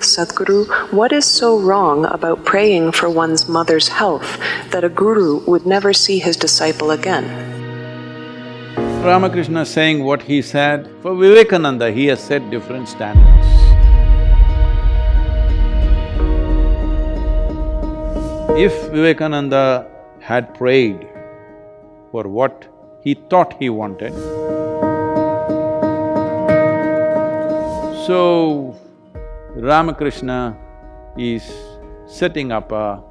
Sadhguru, what is so wrong about praying for one's mother's health that a guru would never see his disciple again? Ramakrishna saying what he said, for Vivekananda he has set different standards. If Vivekananda had prayed for what he thought he wanted, so Ramakrishna is setting up a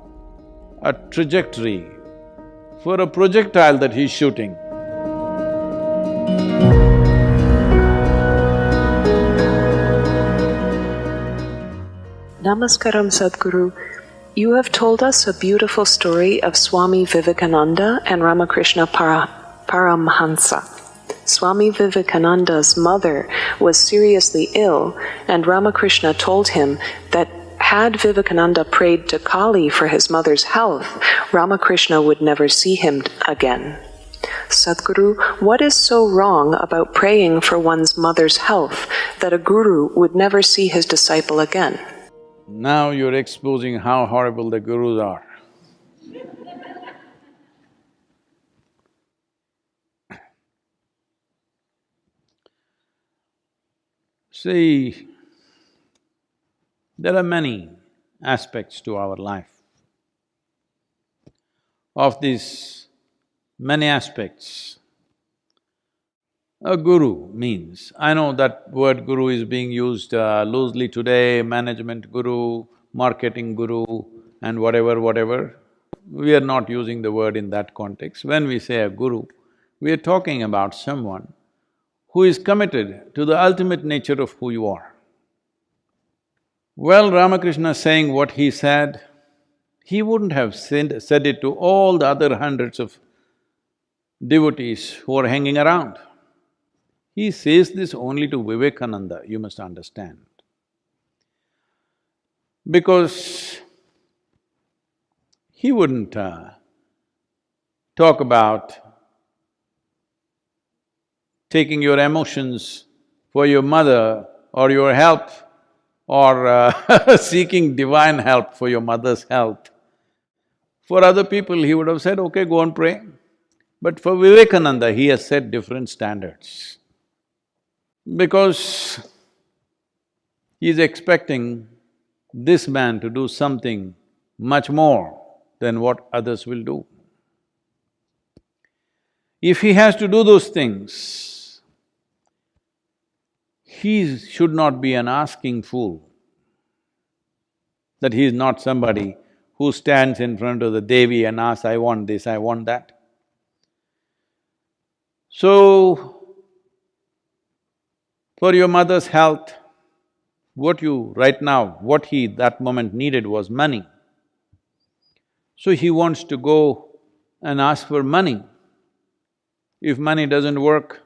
trajectory for a projectile that he's shooting. Namaskaram, Sadhguru. You have told us a beautiful story of Swami Vivekananda and Ramakrishna Paramhansa. Swami Vivekananda's mother was seriously ill, and Ramakrishna told him that had Vivekananda prayed to Kali for his mother's health, Ramakrishna would never see him again. Sadhguru, what is so wrong about praying for one's mother's health that a guru would never see his disciple again? Now you're exposing how horrible the gurus are. See, there are many aspects to our life. Of these many aspects, a guru means… I know that word guru is being used loosely today, management guru, marketing guru and whatever. We are not using the word in that context. When we say a guru, we are talking about someone who is committed to the ultimate nature of who you are. Well, Ramakrishna saying what he said, he wouldn't have said it to all the other hundreds of devotees who are hanging around. He says this only to Vivekananda, you must understand. Because he wouldn't talk about taking your emotions for your mother or your help or seeking divine help for your mother's health. For other people, he would have said, okay, go and pray. But for Vivekananda, he has set different standards. Because he is expecting this man to do something much more than what others will do. If he has to do those things, he should not be an asking fool, that he is not somebody who stands in front of the Devi and asks, I want this, I want that. So, for your mother's health, what he that moment needed was money. So he wants to go and ask for money. If money doesn't work,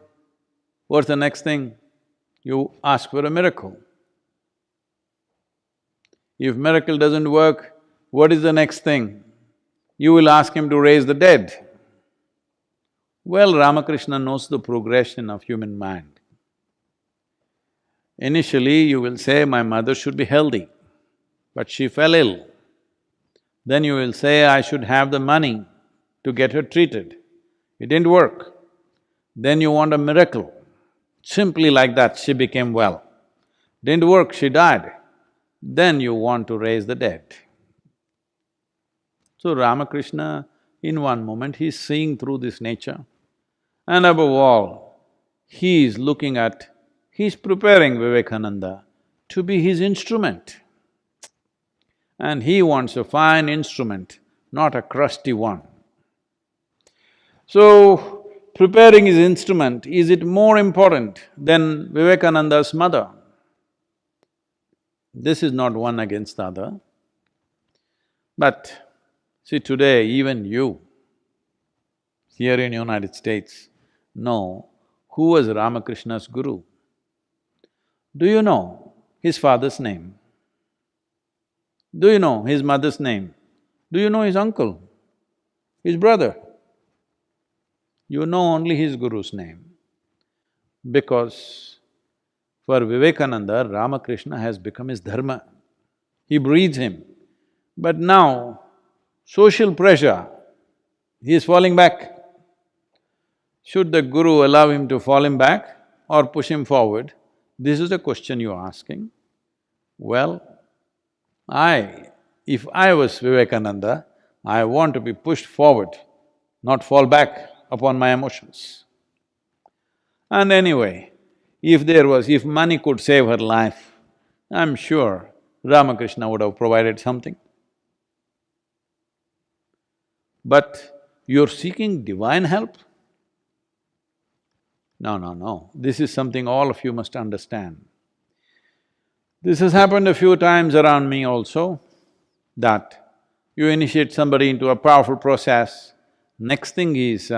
what's the next thing? You ask for a miracle. If miracle doesn't work, what is the next thing? You will ask him to raise the dead. Well, Ramakrishna knows the progression of human mind. Initially, you will say, my mother should be healthy, but she fell ill. Then you will say, I should have the money to get her treated. It didn't work. Then you want a miracle. Simply like that, she became well. Didn't work, she died. Then you want to raise the dead. So Ramakrishna, in one moment, he's seeing through this nature. And above all, he is looking at… he's preparing Vivekananda to be his instrument. And he wants a fine instrument, not a crusty one. So, preparing his instrument, is it more important than Vivekananda's mother? This is not one against the other. But see, today even you, here in United States, know who was Ramakrishna's guru. Do you know his father's name? Do you know his mother's name? Do you know his uncle, his brother? You know only his guru's name. Because for Vivekananda, Ramakrishna has become his dharma. he breathes him. But now, social pressure, he is falling back. Should the guru allow him to fall him back or push him forward? This is the question you're asking. Well, if I was Vivekananda, I want to be pushed forward, not fall back upon my emotions. And anyway, if money could save her life, I'm sure Ramakrishna would have provided something. But you're seeking divine help? No, this is something all of you must understand. This has happened a few times around me also, that you initiate somebody into a powerful process, next thing is, they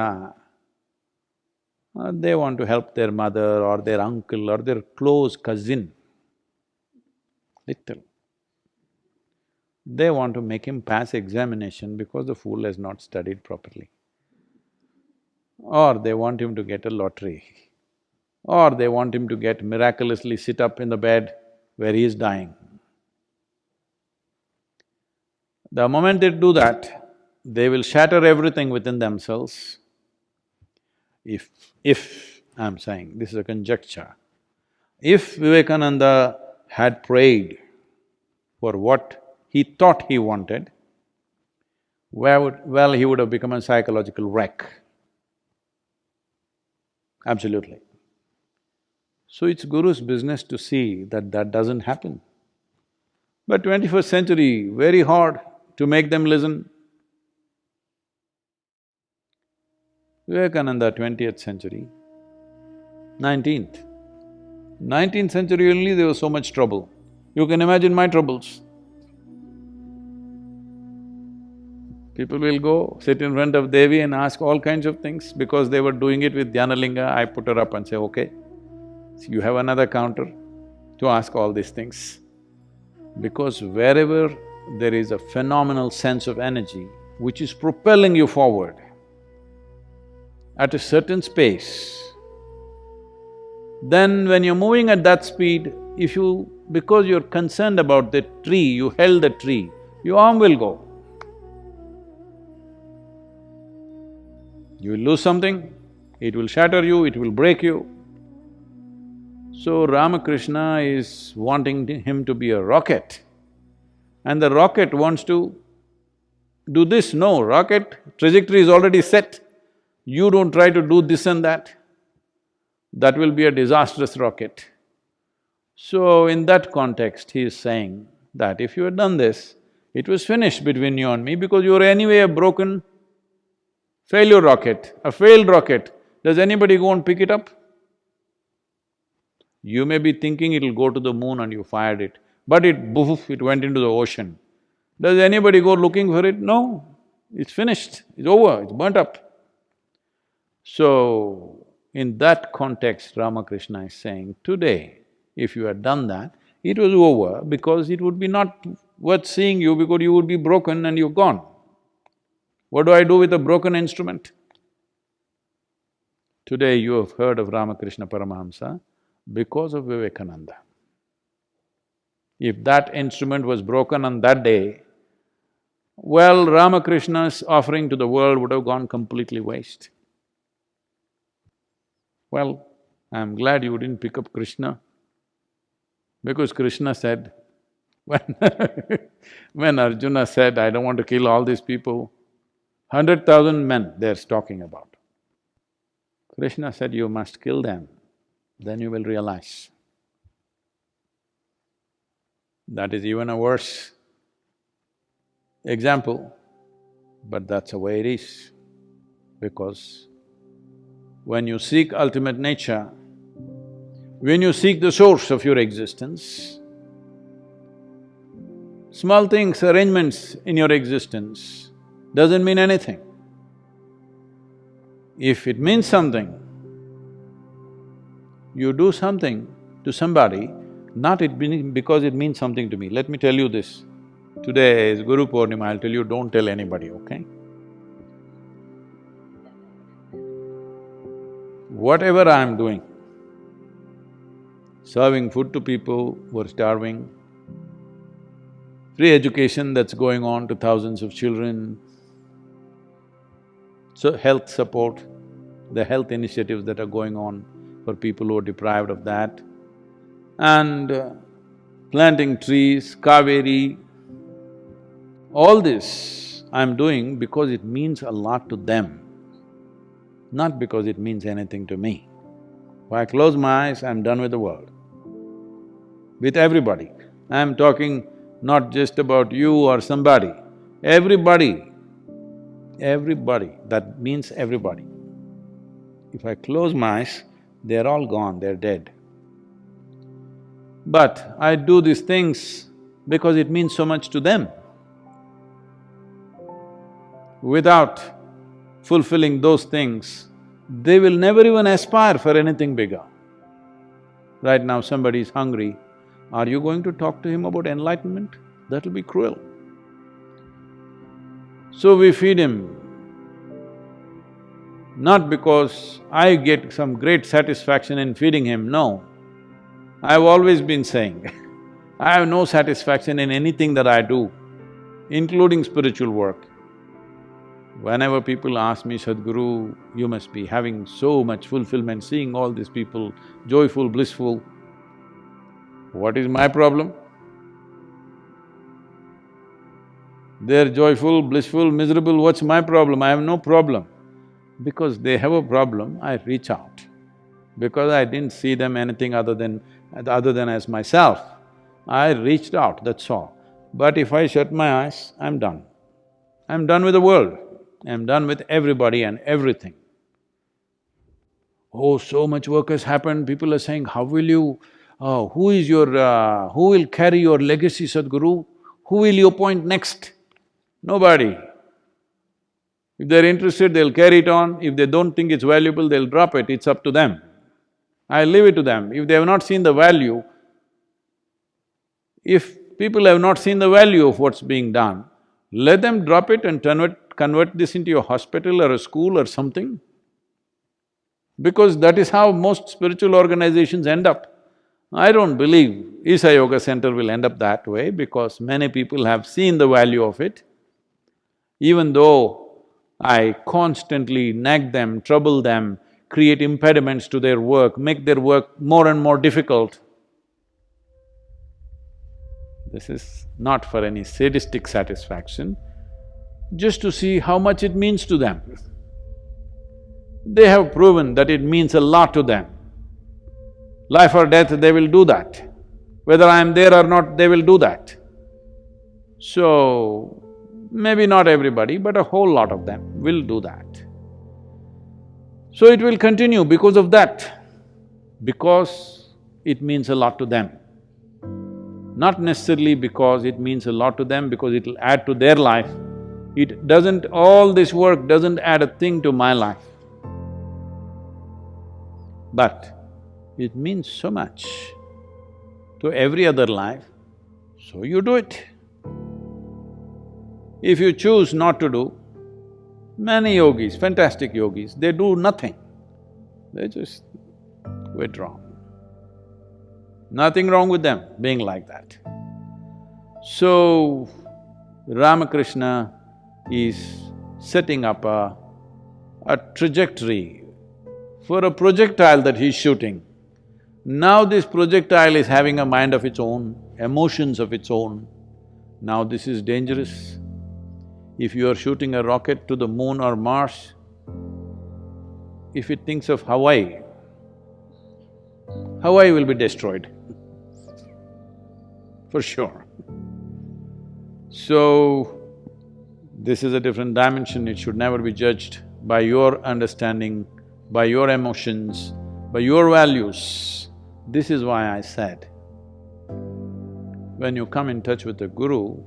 want to help their mother or their uncle or their close cousin, little. They want to make him pass examination because the fool has not studied properly. Or they want him to get a lottery. Or they want him to get miraculously sit up in the bed where he is dying. The moment they do that, they will shatter everything within themselves. I'm saying, this is a conjecture, if Vivekananda had prayed for what he thought he wanted, he would have become a psychological wreck. Absolutely. So it's Guru's business to see that that doesn't happen. But 21st century, very hard to make them listen. Vivekananda, 20th century, 19th. 19th century only there was so much trouble. You can imagine my troubles. People will go, sit in front of Devi and ask all kinds of things. Because they were doing it with Dhyanalinga, I put her up and say, okay, so you have another counter to ask all these things. Because wherever there is a phenomenal sense of energy which is propelling you forward, at a certain space, then when you're moving at that speed, because you're concerned about the tree, you held the tree, your arm will go. You will lose something, it will shatter you, it will break you. So Ramakrishna is wanting him to be a rocket, and the rocket wants to do this. No, rocket trajectory is already set. You don't try to do this and that. That will be a disastrous rocket. So in that context, he is saying that if you had done this, it was finished between you and me because you were anyway a broken failure rocket, a failed rocket. Does anybody go and pick it up? You may be thinking it'll go to the moon and you fired it, but it went into the ocean. Does anybody go looking for it? No, it's finished, it's over, it's burnt up. So, in that context, Ramakrishna is saying, today, if you had done that, it was over because it would be not worth seeing you because you would be broken and you're gone. What do I do with a broken instrument? Today you have heard of Ramakrishna Paramahamsa because of Vivekananda. If that instrument was broken on that day, well, Ramakrishna's offering to the world would have gone completely waste. Well, I'm glad you didn't pick up Krishna, because Krishna said, when Arjuna said, I don't want to kill all these people, 100,000 men they're talking about. Krishna said, you must kill them, then you will realize. That is even a worse example, but that's the way it is. Because when you seek ultimate nature, when you seek the source of your existence, small things, arrangements in your existence doesn't mean anything. If it means something, you do something to somebody, not because it means something to me. Let me tell you this, today is Guru Purnima, I'll tell you, don't tell anybody, okay? Whatever I'm doing, serving food to people who are starving, free education that's going on to thousands of children, so health support, the health initiatives that are going on for people who are deprived of that, and planting trees, Kaveri, all this I'm doing because it means a lot to them, not because it means anything to me. If I close my eyes, I'm done with the world, with everybody. I'm talking not just about you or somebody, everybody, everybody, that means everybody. If I close my eyes, they're all gone, they're dead. But I do these things because it means so much to them. Without fulfilling those things, they will never even aspire for anything bigger. Right now somebody is hungry, are you going to talk to him about enlightenment? That'll be cruel. So we feed him, not because I get some great satisfaction in feeding him, no. I've always been saying, I have no satisfaction in anything that I do, including spiritual work. Whenever people ask me, Sadhguru, you must be having so much fulfillment seeing all these people joyful, blissful. What is my problem? They're joyful, blissful, miserable, what's my problem? I have no problem. Because they have a problem, I reach out. Because I didn't see them anything other than as myself, I reached out, that's all. But if I shut my eyes, I'm done. I'm done with the world. I'm done with everybody and everything. Oh, so much work has happened, people are saying, how will you… who will carry your legacy, Sadhguru? Who will you appoint next? Nobody. If they're interested, they'll carry it on. If they don't think it's valuable, they'll drop it, it's up to them. I leave it to them. If they have not seen the value, if people have not seen the value of what's being done, let them drop it and convert this into a hospital or a school or something. Because that is how most spiritual organizations end up. I don't believe Isha Yoga Center will end up that way because many people have seen the value of it. Even though I constantly nag them, trouble them, create impediments to their work, make their work more and more difficult. This is not for any sadistic satisfaction, just to see how much it means to them. They have proven that it means a lot to them. Life or death, they will do that. Whether I am there or not, they will do that. So, maybe not everybody, but a whole lot of them will do that. So it will continue because of that, because it means a lot to them. Not necessarily because it means a lot to them, because it'll add to their life. It doesn't… all this work doesn't add a thing to my life. But it means so much to every other life, so you do it. If you choose not to do, many yogis, fantastic yogis, they do nothing, they just withdraw. Nothing wrong with them being like that. So, Ramakrishna is setting up a trajectory for a projectile that he's shooting. Now this projectile is having a mind of its own, emotions of its own. Now this is dangerous. If you are shooting a rocket to the moon or Mars, if it thinks of Hawaii, Hawaii will be destroyed, for sure. So, this is a different dimension, it should never be judged by your understanding, by your emotions, by your values. This is why I said, when you come in touch with a guru,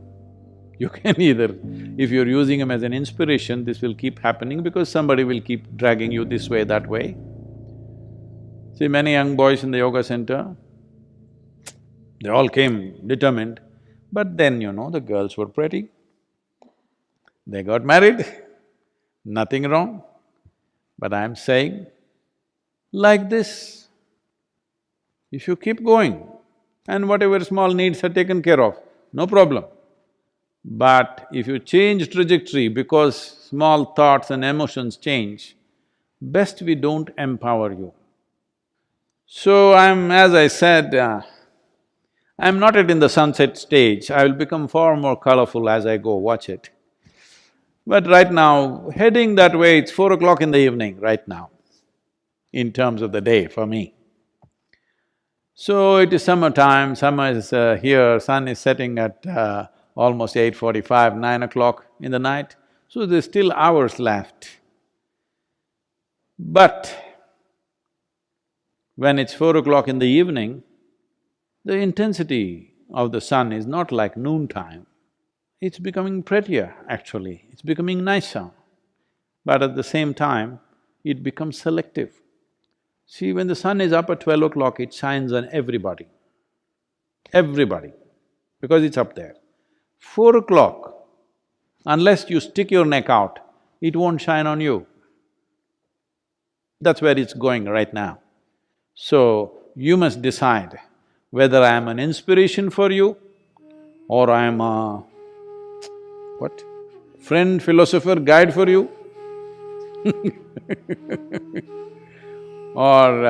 you can either… if you're using him as an inspiration, this will keep happening because somebody will keep dragging you this way, that way. See, many young boys in the yoga center, they all came determined, but then, the girls were pretty. They got married, nothing wrong. But I'm saying, like this, if you keep going and whatever small needs are taken care of, no problem. But if you change trajectory because small thoughts and emotions change, best we don't empower you. So as I said, I'm not yet in the sunset stage, I will become far more colorful as I go, watch it. But right now, heading that way, it's 4 o'clock in the evening right now, in terms of the day for me. So it is summertime, summer is here, sun is setting at almost 8:45, 9 o'clock in the night, so there's still hours left. But when it's 4 o'clock in the evening, the intensity of the sun is not like noontime. It's becoming prettier, actually, it's becoming nicer. But at the same time, it becomes selective. See, when the sun is up at 12 o'clock, it shines on everybody, because it's up there. 4 o'clock, unless you stick your neck out, it won't shine on you. That's where it's going right now. So, you must decide whether I am an inspiration for you or I am a… what? Friend, philosopher, guide for you or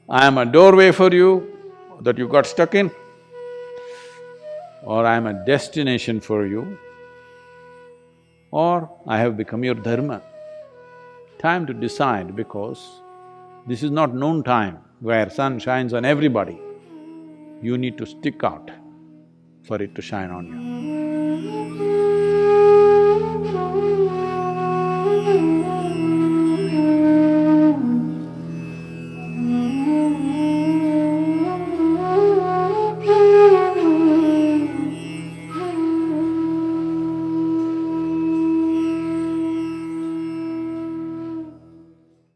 I am a doorway for you that you got stuck in, or I am a destination for you, or I have become your dharma. Time to decide, because this is not noon time where sun shines on everybody. You need to stick out for it to shine on you.